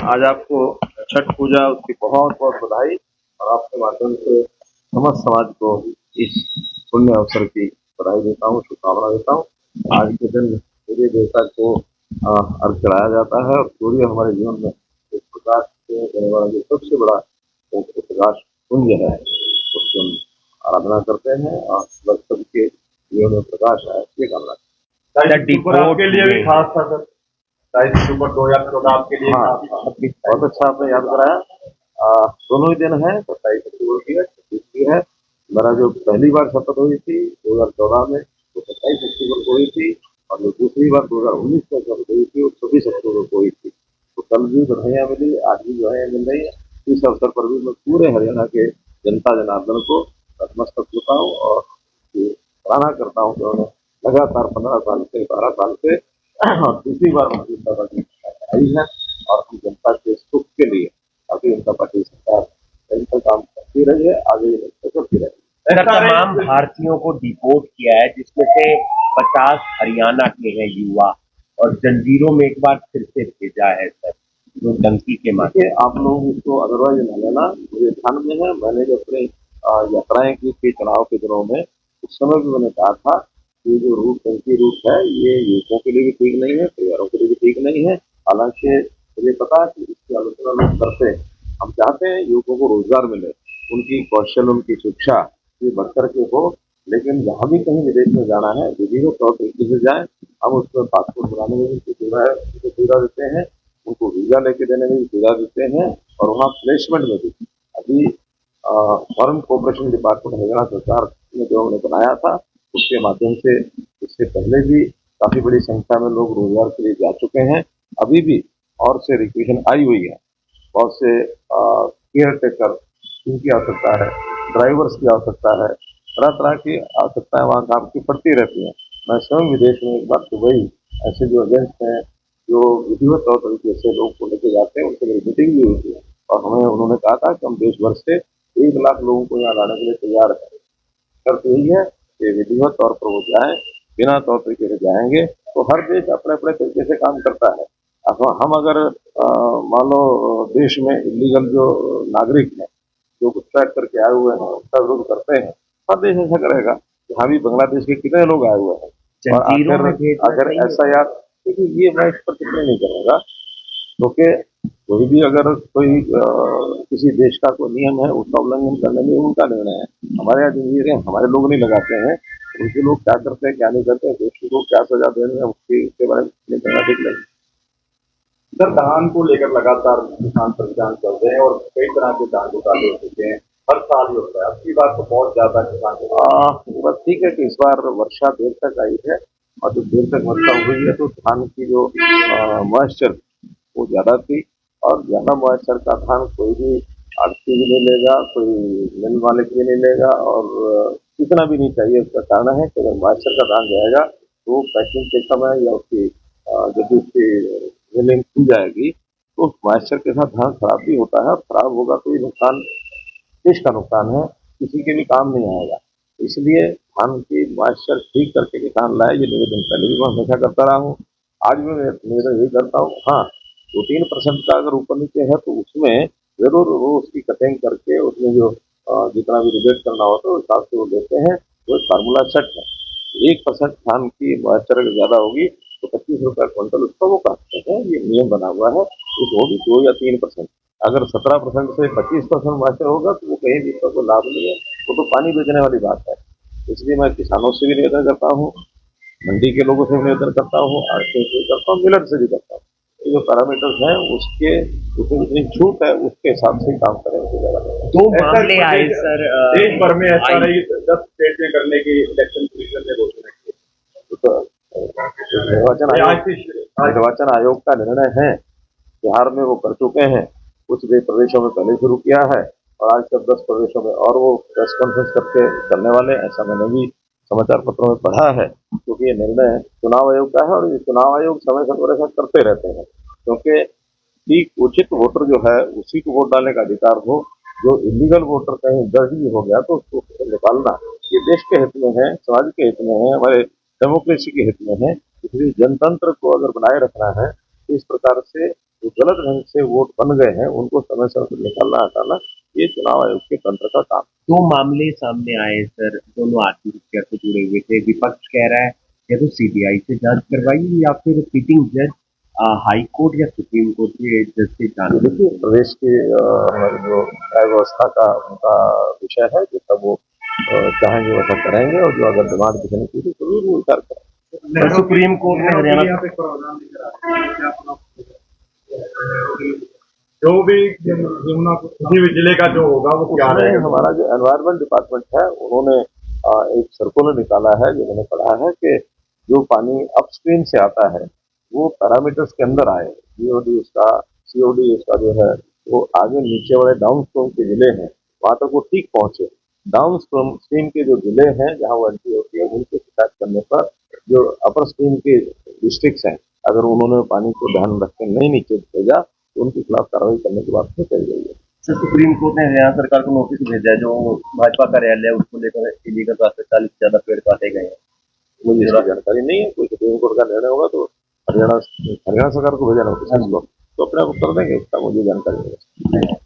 आज आपको छठ पूजा उसकी बहुत बहुत बधाई और आपके माध्यम से समस्त समाज को इस पुण्य अवसर की बधाई देता हूँ, शुभकामना देता हूँ। आज के दिन सूर्य देवता को अर्घ चढ़ाया जाता है और सूर्य हमारे जीवन में एक प्रकाश से देने वाला जो सबसे बड़ा एक प्रकाश पुंज है, उसकी हम आराधना करते हैं और सबके जीवन में प्रकाश आए, ये कामना। आपके लिए भी खास था सर, 22 अक्टूबर 2014 आपके लिए। हाँ, बहुत अच्छा आपने याद कराया। दोनों ही दिन है, 27 अक्टूबर की है, 26 की है। मेरा जो पहली बार शपथ हुई थी 2014 में, वो 27 अक्टूबर को हुई थी और जो दूसरी बार 2019 में शपथ हुई थी वो 26 अक्टूबर को हुई थी। तो कल भी बधाइयाँ मिली, आज भी बधाइयाँ मिल रही है। इस अवसर पर भी मैं पूरे हरियाणा के जनता जनार्दन को नतमस्तक होता हूँ और सराहना करता हूँ कि उन्होंने लगातार 15 साल से 12 साल से और दूसरी बार भारतीय जनता पार्टी आई है और हम जनता के सुख के लिए भारतीय जनता पार्टी सरकार निरंतर काम करती रही है, आगे निरंतर करती रहेगी। तमाम भारतीयों को डिपोर्ट किया है, जिसमें से 50 हरियाणा के हैं युवा, और जंजीरों में एक बार फिर से भेजा है सर, जो डंकी के माथे। आप लोग इसको अदरवाइज न लेना, मुझे ध्यान में है, मैंने जब अपनी यात्राएं की थी चुनाव के दिनों में, उस समय भी मैंने कहा था कि जो रूट डंकी रूट है ये युवकों के लिए भी ठीक नहीं है, परिवारों के लिए भी ठीक नहीं है। हालांकि मुझे पता है कि इसकी आलोचना लोग करते हैं। हम चाहते हैं युवकों को रोजगार मिले, उनकी कौशल, उनकी शिक्षा ये बढ़कर के हो, लेकिन जहाँ भी कहीं विदेश में जाना है विधिवत तौर तरीके से जाए। हम उसमें पासपोर्ट बनाने में भी सुविधा देते हैं, उनको वीजा लेके देने में भी सुविधा देते हैं और वहाँ प्लेसमेंट में भी। अभी फॉरेन कोऑपरेशन डिपार्टमेंट हरियाणा सरकार ने जो हमने बनाया था, उसके माध्यम से इससे पहले भी काफी बड़ी संख्या में लोग रोजगार के लिए जा चुके हैं। अभी भी और से रिक्वेशन आई हुई है, बहुत से केयर टेकर इनकी आवश्यकता है, ड्राइवर्स की आवश्यकता है, तरह तरह की आवश्यकताएं वहाँ काम की पड़ती रहती हैं। मैं स्वयं विदेश में एक बार दुबई ऐसे जो एजेंट्स हैं जो विधिवत तौर तरीके से लोग को लेके जाते हैं, उनसे मेरी मीटिंग भी हुई थी और हमें उन्होंने कहा था कि हम देश भर से 1 लाख लोगों को यहाँ लाने के लिए तैयार है। शर्त यही है कि विधिवत तौर पर वो जाएं, बिना तौर तरीके से जाएंगे तो हर देश अपने अपने तरीके से काम करता है। हम अगर मान लो देश में इलीगल जो नागरिक हैं जो घुसपैठ करके आए हुए हैं उसका विरोध करते हैं, हर देश ऐसा करेगा। यहाँ भी बांग्लादेश के कितने लोग आए हुए हैं और अगर ऐसा यार, देखिए ये मैं इस पर टिप्पणी नहीं करूँगा, क्योंकि कोई भी अगर कोई किसी देश का कोई नियम है उसका उल्लंघन करने में उनका निर्णय है। हमारे यहाँ जंजीरें हमारे लोग नहीं लगाते हैं, उनके लोग क्या करते हैं क्या नहीं करते हैं, देश को क्या सजा देने हैं उसके बारे में नहीं करना ठीक नहीं। सर, धान को लेकर लगातार किसान परेशान चल रहे हैं और कई तरह के धान घोटाले हो चुके हैं, हर साल ही होता है। अब की बार तो बहुत ज्यादा किसान बस ठीक है कि इस बार वर्षा देर तक आई है और जब देर तक वर्षा हुई है तो धान की जो मॉइस्चर वो ज्यादा थी और ज्यादा मॉइस्चर का धान कोई भी आड़ती भी नहीं लेगा, कोई मिल मालिक भी नहीं लेगा और इतना भी नहीं चाहिए। उसका कारण है कि अगर मॉइस्चर का धान जाएगा तो पैकिंग के समय या उसकी जब उसकी मिलिंग की जाएगी तो उस मॉइस्चर के साथ धान खराब भी होता है और खराब होगा तो ये नुकसान, देश का नुकसान है, किसी के भी काम नहीं आएगा। इसलिए धान की मॉइस्चर ठीक करके किसान लाए, ये निवेदन पहले भी मैं हमेशा करता रहा हूँ, आज भी मैं निवेदन यही करता हूँ। हाँ, 2-3% का अगर ऊपर नीचे है तो उसमें जरूर वो उसकी कटिंग करके उसमें जो जितना भी रिबेट करना होता है उस हिसाब से वो देते हैं। वो फार्मूला सेट है, 1% धान की मॉइस्चर अगर ज्यादा होगी तो 25 रुपए क्विंटल उसका वो काटते हैं, ये नियम बना हुआ है। होगी 2 या 3%, अगर 17% से 25% मॉइस्चर होगा तो वो कहीं भी उसका लाभ नहीं है, वो तो पानी बेचने वाली बात है। इसलिए मैं किसानों से भी निवेदन करता हूँ, मंडी के लोगों से भी निवेदन करता हूँ, आड़तियों से भी करता हूँ, मिलर से भी करता हूँ। जो पैरामीटर्स हैं उसके उसमें जितनी छूट है उसके हिसाब से काम करें, उसकी जगह। 2 मामले आए सर देश भर में ऐसा रही 10 स्टेट में करने की इलेक्शन कमीशन ने घोषणा की। तो निर्वाचन आयोग का निर्णय है, बिहार में वो कर चुके हैं, कुछ प्रदेशों में पहले शुरू किया है और आज तक 10 प्रदेशों में और वो प्रेस कॉन्फ्रेंस करके करने वाले, ऐसा मैंने भी समाचार पत्रों में पढ़ा है। क्योंकि ये निर्णय चुनाव आयोग का है और ये चुनाव आयोग समय समय पर ऐसा करते रहते हैं, क्योंकि ठीक उचित वोटर जो है उसी को वोट डालने का अधिकार हो। जो इलीगल वोटर कहीं दर्ज भी हो गया तो उसको निकालना ये देश के हित में है, समाज के हित में है, हमारे डेमोक्रेसी के हित में है। इसलिए जनतंत्र को अगर बनाए रखना है तो इस प्रकार से जो गलत ढंग से वोट बन गए हैं उनको समय समय पर निकालना हटाना ये चुनाव आयोग के तंत्र का काम है। 2 मामले सामने आए सर, दोनों आत्महत्या से जुड़े हुए थे। विपक्ष कह रहा है या तो सीबीआई से जांच करवाइए या फिर सिटिंग जज हाई कोर्ट या सुप्रीम कोर्ट के जज से जांच। देखिए प्रदेश की हमारी जो न्याय व्यवस्था का उनका विषय है कि तब वो चाहेंगे वैसा करेंगे और जो अगर डिमांड दिखनी चाहिए तो जरूर वो विचार करेंगे। तो सुप्रीम कोर्ट ने हरियाणा जो भी यमुना किसी भी जिले का जो होगा वो क्या उसमें रहेगा। हमारा जो एनवायरमेंट डिपार्टमेंट है उन्होंने एक सर्कुलर निकाला है जो मैंने पढ़ा है कि जो पानी अपस्ट्रीम से आता है वो पैरामीटर्स के अंदर आए, बीओडी उसका सीओडी उसका जो है वो आगे नीचे वाले डाउन स्ट्रीम के जिले हैं वहां तक वो ठीक पहुंचे। डाउन स्ट्रीम के जो जिले हैं जहाँ वो एंट्री होती है उनके शिकायत करने पर जो अपर स्ट्रीम के डिस्ट्रिक्ट हैं अगर उन्होंने पानी को ध्यान रख के नहीं नीचे भेजा तो उनके खिलाफ कार्रवाई करने की बात कही गई है। सर, सुप्रीम कोर्ट ने हरियाणा सरकार को नोटिस भेजा है, जो भाजपा कार्यालय है उसको लेकर इलीगल रास्ते 40 से ज्यादा पेड़ काटे गए हैं। मुझे इसकी जानकारी नहीं है, कोई सुप्रीम कोर्ट का निर्णय होगा तो हरियाणा सरकार को भेजा नोटिस तो अपने आप कर देंगे, इसका मुझे जानकारी नहीं है।